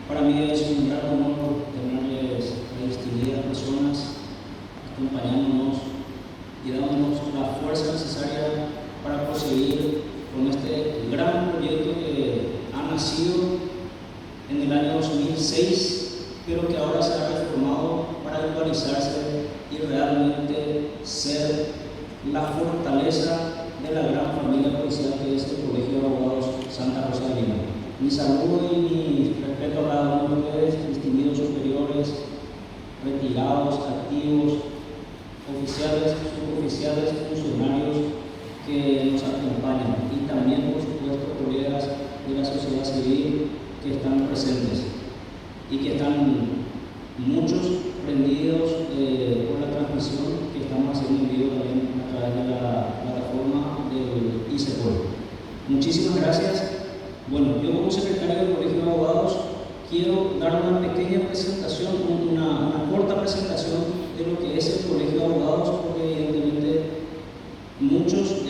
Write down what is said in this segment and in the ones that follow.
Para mí es un gran honor tenerles a distinguidas personas acompañándonos y dándonos la fuerza necesaria para proseguir con este gran proyecto que ha nacido en el año 2006, pero que ahora se ha reformado para actualizarse y realmente ser la fortaleza de la gran familia policial que es el Colegio de Abogados Santa Rosa de Lima. Mi saludo y mi respeto a cada uno de ustedes, distinguidos superiores, retirados, activos, oficiales, suboficiales, funcionarios que nos acompañan y también, por supuesto, colegas de la sociedad civil que están presentes y que están muchos prendidos por la transmisión que estamos haciendo en vivo también a través de la plataforma del ICEPOL. Muchísimas gracias. Bueno, yo como secretario del Colegio de Abogados quiero dar una pequeña presentación, una corta presentación de lo que es el Colegio de Abogados, porque evidentemente muchos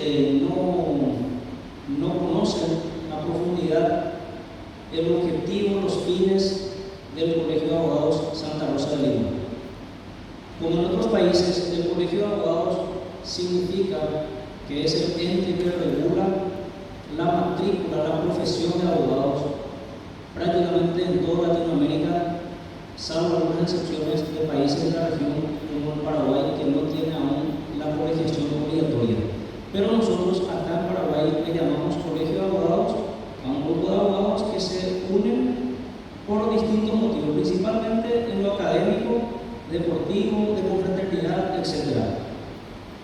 no conocen a profundidad el objetivo, los fines del Colegio de Abogados Santa Rosa de Lima. Como en otros países, el Colegio de Abogados significa que es el ente que regula la matrícula, la profesión de abogados prácticamente en toda Latinoamérica, salvo algunas excepciones de países de la región como el Paraguay, que no tiene aún la colegiación obligatoria. Pero nosotros acá en Paraguay le llamamos Colegio de Abogados a un grupo de abogados que se unen por distintos motivos, principalmente en lo académico, deportivo, de confraternidad, etc.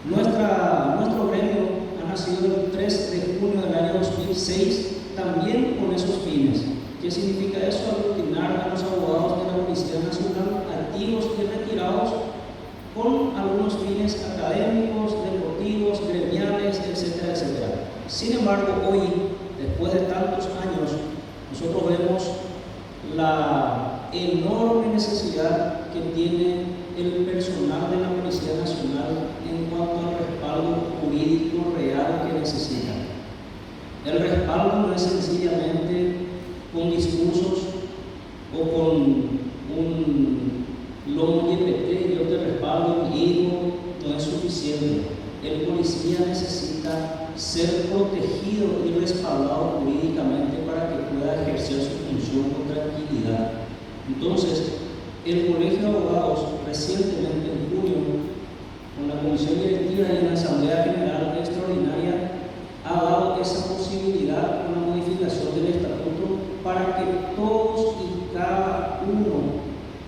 Nuestro gremio ha nacido el 3 de junio del año 2006, también con esos fines. ¿Qué significa eso? Aglutinar a los abogados de la Policía Nacional, activos y retirados, con algunos fines académicos, deportivos, gremiales, etcétera, etcétera. Sin embargo, hoy, después de tantos años, nosotros vemos la enorme necesidad que tiene el personal de la Policía Nacional en cuanto al respaldo jurídico real que necesita. El respaldo no es sencillamente con discursos o con un lomo YPT y otro respaldo jurídico, no es suficiente. El policía necesita ser protegido y respaldado jurídicamente para que pueda ejercer su función con tranquilidad. Entonces, el Colegio de Abogados recientemente en junio, con la Comisión Directiva y en la Asamblea General Extraordinaria, ha dado esa posibilidad con la modificación del estatuto para que todos y cada uno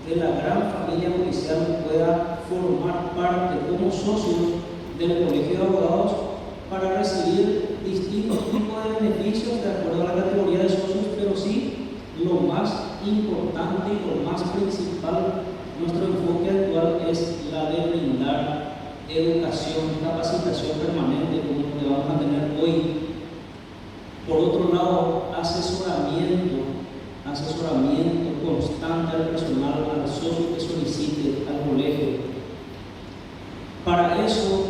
de la gran familia policial pueda formar parte como socios del Colegio de Abogados para recibir distintos tipos de beneficios de acuerdo a la categoría de socios, pero sí lo más importante y lo más principal, nuestro enfoque actual es la de brindar educación, capacitación permanente, como lo que vamos a tener hoy. Por otro lado, asesoramiento constante al personal, al socio que solicite al colegio. Para eso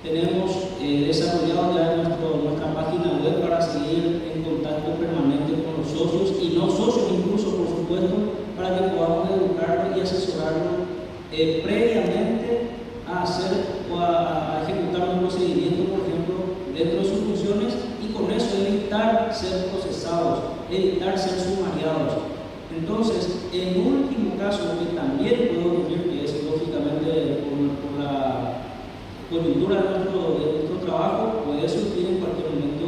tenemos desarrollado ya nuestra página web para seguir en contacto permanente con los socios y no socios incluso, por supuesto, para que podamos educarlos y asesorarlos previamente a hacer o a ejecutar un procedimiento, por ejemplo, dentro de sus funciones, y con eso evitar ser procesados, evitar ser sumariados. Entonces, en último caso, que también puedo decir que es lógicamente por la coyuntura de nuestro trabajo, puede surgir en cualquier momento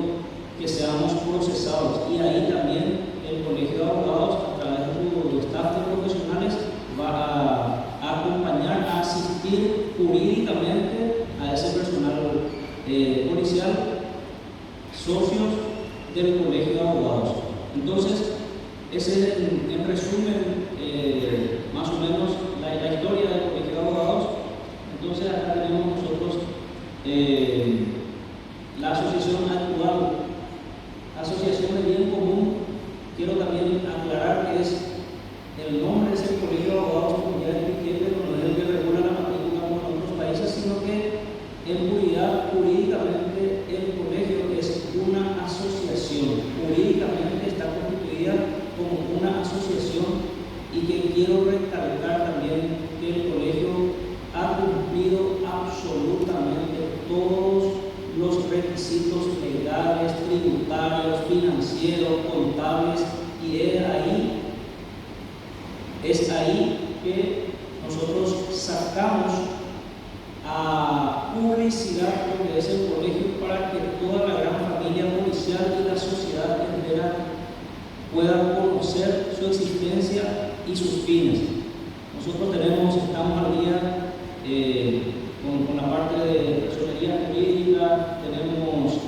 que seamos procesados, y ahí también el Colegio de Abogados, a través de su staff de profesionales, va a acompañar, a asistir jurídicamente a ese personal policial, socios del Colegio de Abogados. Entonces, ese es en resumen más o menos la historia del Colegio de Abogados. Entonces acá tenemos nosotros la asociación actual, Asociación de Bien Común. Quiero también aclarar que el nombre es el Colegio de Abogados, como ya expliqué, pero no es el que regula la matrícula como en otros países, sino que en puridad, jurídicamente, el colegio es una asociación. Jurídicamente está constituida como una asociación legales, tributarios, financieros, contables, y es ahí que nosotros sacamos a publicidad lo que es el colegio para que toda la gran familia policial y la sociedad entera puedan conocer su existencia y sus fines. Nosotros estamos al día con la parte de personería jurídica, tenemos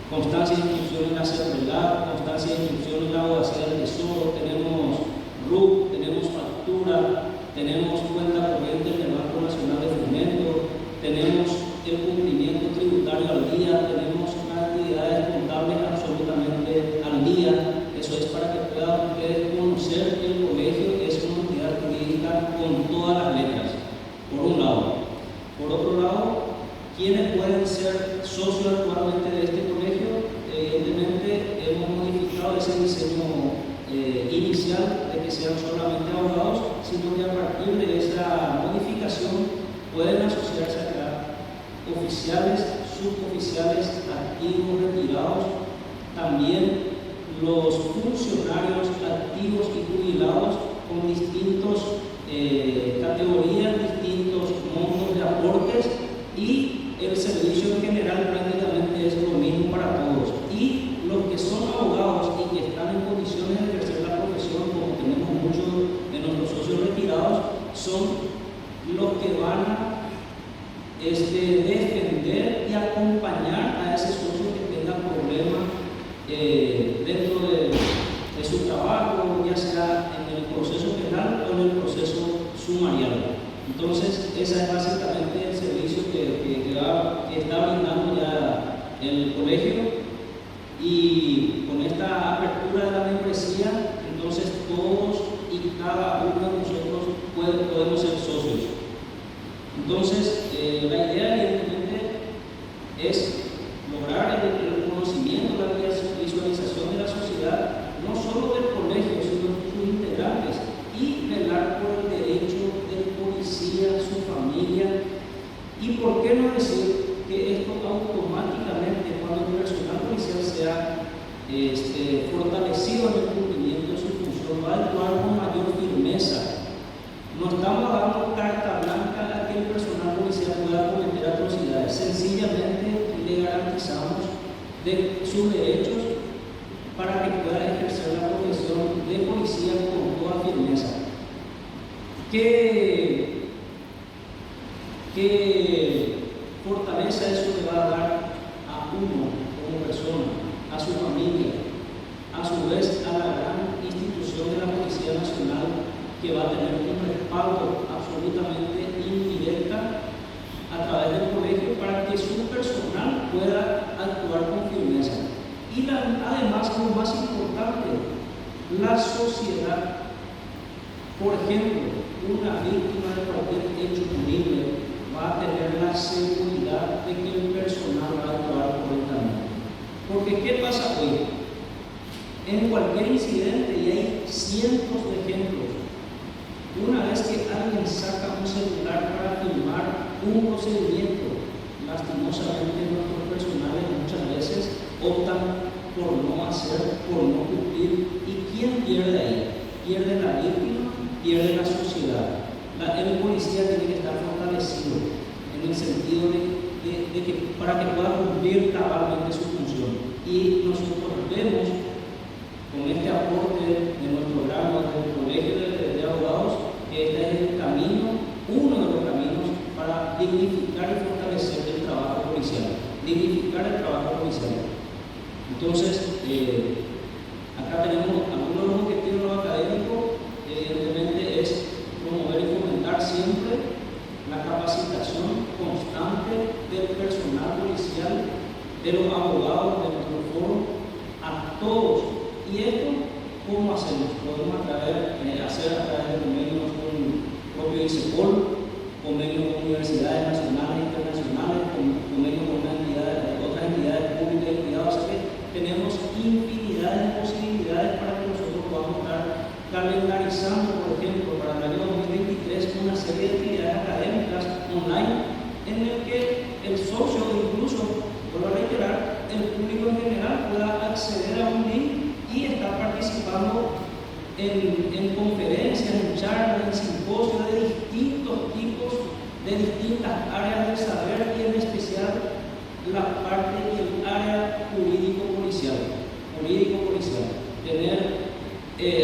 constancia de inscripción en la CERVELAR, constancia de inscripción en la Abogacía del Tesoro, tenemos RUC, tenemos factura, tenemos cuenta corriente en el Banco Nacional de Fomento, tenemos el cumplimiento tributario al día, tenemos actividades contables absolutamente al día. Eso es para que puedan ustedes conocer que el colegio es una entidad jurídica con todas las letras, por un lado. Por otro lado, ¿quiénes pueden ser socios actualmente de este colegio? Evidentemente hemos modificado ese diseño inicial de que sean solamente abogados, sino que a partir de esa modificación pueden asociarse acá oficiales, suboficiales, activos, retirados, también los funcionarios activos y jubilados con distintas categorías, distintos montos de aportes, y el servicio en general prácticamente es lo mismo para todos. Y los que son abogados y que están en condiciones de ejercer la profesión, como tenemos muchos de nuestros socios retirados, son los que van a defender y acompañar a ese socio que tenga problemas dentro de su trabajo, ya sea en el proceso penal o en el proceso sumarial. Entonces, ese es básicamente el servicio que está brindando ya el colegio, y con esta apertura de la membresía, entonces todos y cada uno de nosotros podemos ser socios. Entonces, la idea evidentemente es lograr el conocimiento, la visualización de la sociedad, no solo del colegio, sino de sus integrantes, y velar por el derecho del policía, su familia. Y por qué no decir que esto automáticamente, cuando el personal policial sea fortalecido en el cumplimiento de su función, va a actuar con mayor firmeza. No estamos dando carta blanca a que el personal policial pueda cometer atrocidades, sencillamente le garantizamos de sus derechos para que pueda ejercer la profesión de policía con toda firmeza. ¿Qué fortaleza eso le va a dar a uno como persona, a su familia, a su vez a la gran institución de la Policía Nacional, que va a tener un respaldo absolutamente indirecta a través del colegio para que su personal pueda actuar con firmeza? Y además, lo más importante, la sociedad. Por ejemplo, una víctima de cualquier hecho punible va a tener la seguridad de que el personal va a actuar correctamente. Porque ¿qué pasa hoy? En cualquier incidente, y hay cientos de ejemplos, una vez que alguien saca un celular para filmar un procedimiento, lastimosamente nuestros personales muchas veces optan por no hacer, por no cumplir. ¿Y quién pierde ahí? Pierde la víctima, pierde la sociedad. El policía tiene que estar fortalecido en el sentido de que para que pueda cumplir cabalmente su función. Y nosotros vemos con este aporte de nuestro grado del Colegio de Abogados que este es el camino, uno de los caminos para dignificar y fortalecer el trabajo policial. Dignificar el trabajo policial. Entonces, acá tenemos algunos de los objetivos académicos. Evidentemente es promover y fomentar siempre la capacitación constante del personal policial, de los abogados de nuestro foro, a todos. ¿Y esto cómo hacemos? Podemos hacer a través de convenios con el propio ICEPOL, convenios con universidades nacionales e internacionales, convenios con otras entidades públicas y privadas. O sea que tenemos infinidad de posibilidades para que nosotros podamos estar calendarizando, por ejemplo, para el año 2023, una serie de actividades académicas online en el que el socio, incluso, vuelvo a reiterar, el público en general pueda acceder a un link y estar participando en conferencias, en charlas, en simposios de distintos tipos, de distintas áreas del saber y en especial la parte del área jurídico-policial.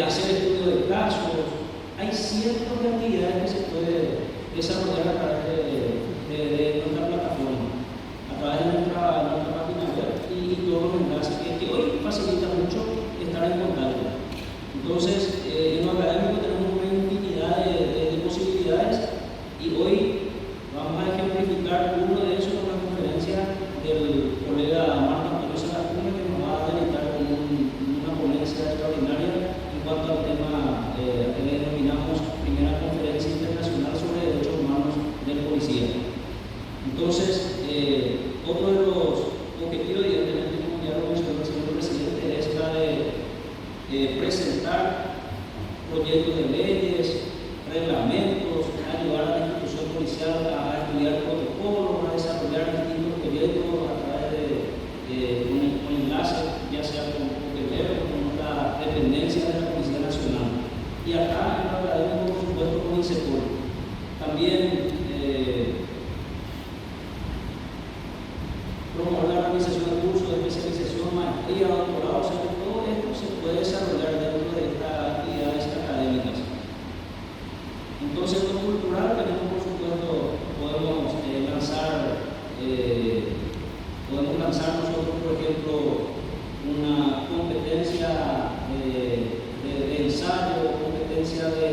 Hacer estudios de casos. Hay cientos de actividades que se puede desarrollar a través de nuestra plataforma, a través de nuestra página web y todos los enlaces que hoy facilita mucho estar en contacto. Entonces, en lo académico tenemos una infinidad de posibilidades y hoy vamos a ejemplificar uno de esos con la conferencia del colega Marco Antonio Salazar, que nos va a deleitar con una ponencia extraordinaria en cuanto al tema que le denominamos Primera Conferencia Internacional sobre Derechos Humanos del Policía. Entonces, otro de los objetivos, evidentemente, como ya lo mencionó el señor presidente, es la de presentar proyectos de leyes, reglamentos, ayudar a la institución policial a estudiar protocolos, a desarrollar distintos proyectos a través con enlaces, ya sea con UPB o con la dependencia de la Policía Nacional. Y acá en lo académico, por supuesto, con INSECOR. También promover la organización de cursos de especialización, maestría, doctorado, o sea que todo esto se puede desarrollar dentro de estas actividades académicas. Entonces, en lo cultural tenemos, por supuesto, podemos lanzar nosotros, por ejemplo, una competencia de ensayo, competencia de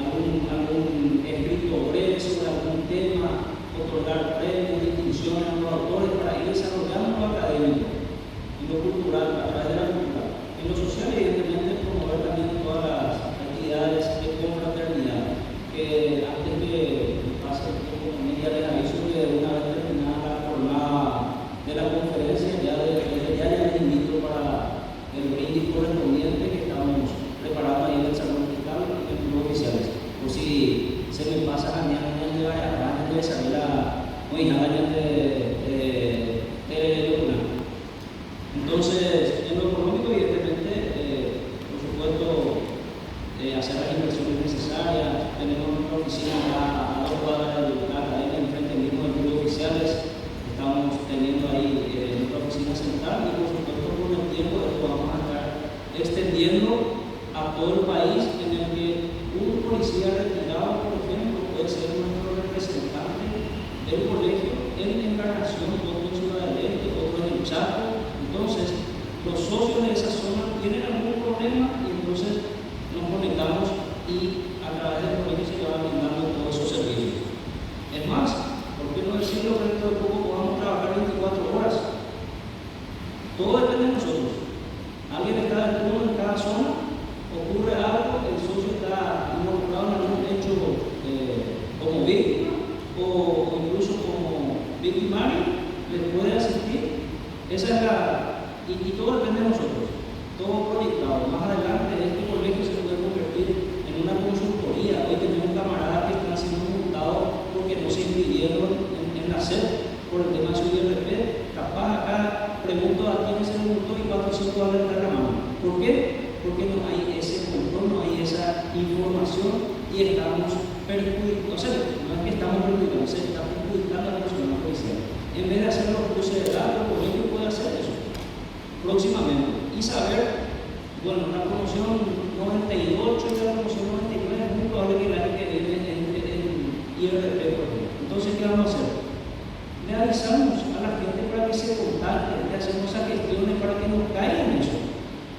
algún escrito breve sobre algún tema, otorgar premios, distinciones a los autores para ir desarrollando lo académico, en lo cultural, a través de la cultura. En lo social, evidentemente, promover también todas las actividades de confraternidad, que antes que pase el tiempo, ya les aviso que una vez terminada la jornada de la conferencia, ya les invito para el brindis correspondiente que estamos preparando ahí en el Salón Fiscal y en los oficiales. Por si se me pasa a mí, de salir muy de una. Entonces, en lo económico, evidentemente, por supuesto, hacer las inversiones necesarias. Tenemos nuestra oficina a 2 cuadras de la academia, enfrente mismo del club de oficiales. Estamos teniendo ahí nuestra oficina central y, por supuesto, con el tiempo esto vamos a estar extendiendo a todo el país, en el que un policía retirado, por ejemplo, puede ser nuestro representante del colegio en Encarnación, otro en Ciudad del Este, otro en el Chaco. Entonces, los socios de esa zona tienen algún problema y entonces nos conectamos y a través del colegio se van brindando todos esos servicios. Es más, ¿por qué no decirlo que dentro de poco podamos trabajar 24 horas? Todo depende de nosotros. Alguien está de turno en cada zona, ocurre algo, el socio está involucrado en algún hecho como víctima o incluso como victimario, les puede asistir. Esa es y todo depende de nosotros, todo proyectado. Más adelante este colegio se puede convertir en una consultoría. Hoy tenemos camaradas que están siendo multados porque no se inscribieron en la SED por el tema de su IRP. Capaz acá pregunto a quién se multó y 4 o 5 van a levantar la mano. ¿Por qué? Porque no hay ese control, no hay esa información y estamos perjudicando. O sea, no es que estamos perjudicando, se está perjudicando a la personal policial. En vez de hacer los cruces de edad, el colegio puede hacer eso próximamente y saber, bueno, la promoción 98 y la promoción 99 es muy probable que el año que viene entre en IRP, por ejemplo. Entonces, ¿qué vamos a hacer? Le avisamos a la gente para que se contacte, le hacemos esas gestiones para que nos caigan eso.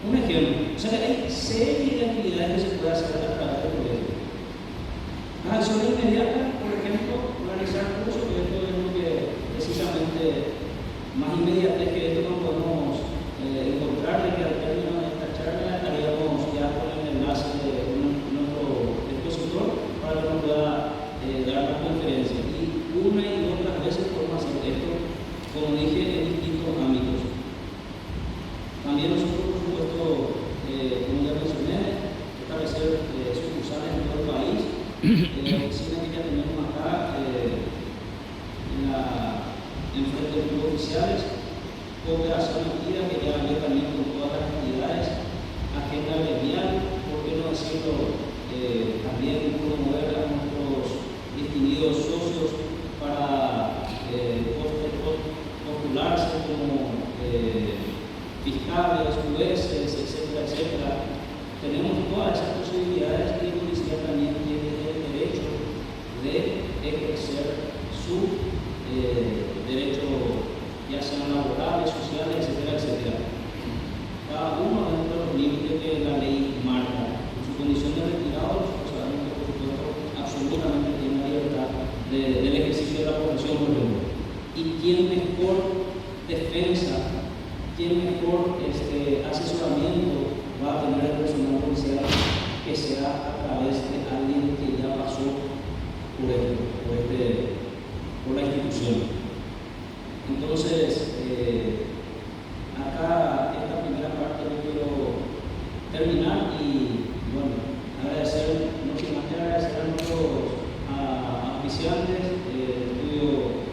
Un ejemplo, o sea, hay serie de actividades que se puede hacer a través del colegio. Las acciones inmediatas, por ejemplo, organizar cursos, que esto es lo que precisamente más inmediatez que esto no podemos encontrar, de que al término de esta charla estaríamos ya con el enlace de nuestro expositor para que nos pueda dar la conferencia. Y una y otras veces podemos hacer esto, como dije, en distintos ámbitos. También nosotros, por supuesto, como ya mencioné, establecer sucursales en todo el país. La oficina que ya tenemos acá, en frente del club oficiales, cooperación activa que ya hablé también con todas las entidades, agenda gremial, por qué no decirlo, también promover a nuestros distinguidos socios para postularse como fiscales, jueces, etcétera, etcétera. Tenemos todas esas posibilidades y el policía también tiene el derecho de ejercer su derecho, ya sean laborales, sociales, etcétera, etcétera. Cada uno dentro de los límites que la ley marca. En su condición de retirado, pues sabemos que por supuesto absolutamente tiene la libertad del ejercicio de la profesión, por ejemplo. Y quién mejor defensa, quién mejor asesoramiento va a tener el personal policial que sea a través de alguien que ya pasó por la institución. Entonces, acá esta primera parte yo quiero terminar y bueno, agradecer, no sin más que agradecer a nuestros auspiciantes, el estudio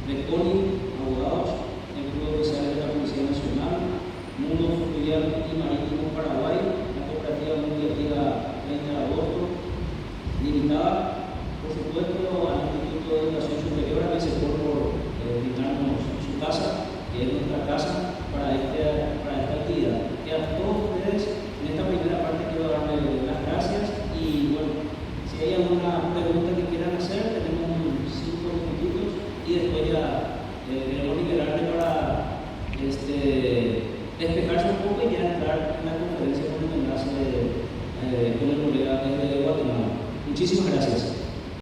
de CONI, abogados, el Club de Oficiales de la Policía Nacional, Mundo Fluvial y Marítimo Paraguay, la Cooperativa Mundial 30 de agosto, limitada, por supuesto, al Instituto de Educación Superior, a que se por brindarnos su casa, que es nuestra casa, para esta actividad. Y a todos ustedes, en esta primera parte quiero darles las gracias y bueno, si hay alguna pregunta que quieran hacer, tenemos 5 minutitos y después ya queremos liberarle para despejarse un poco y ya entrar en la conferencia con el enlace con el colega desde Guatemala. Muchísimas gracias.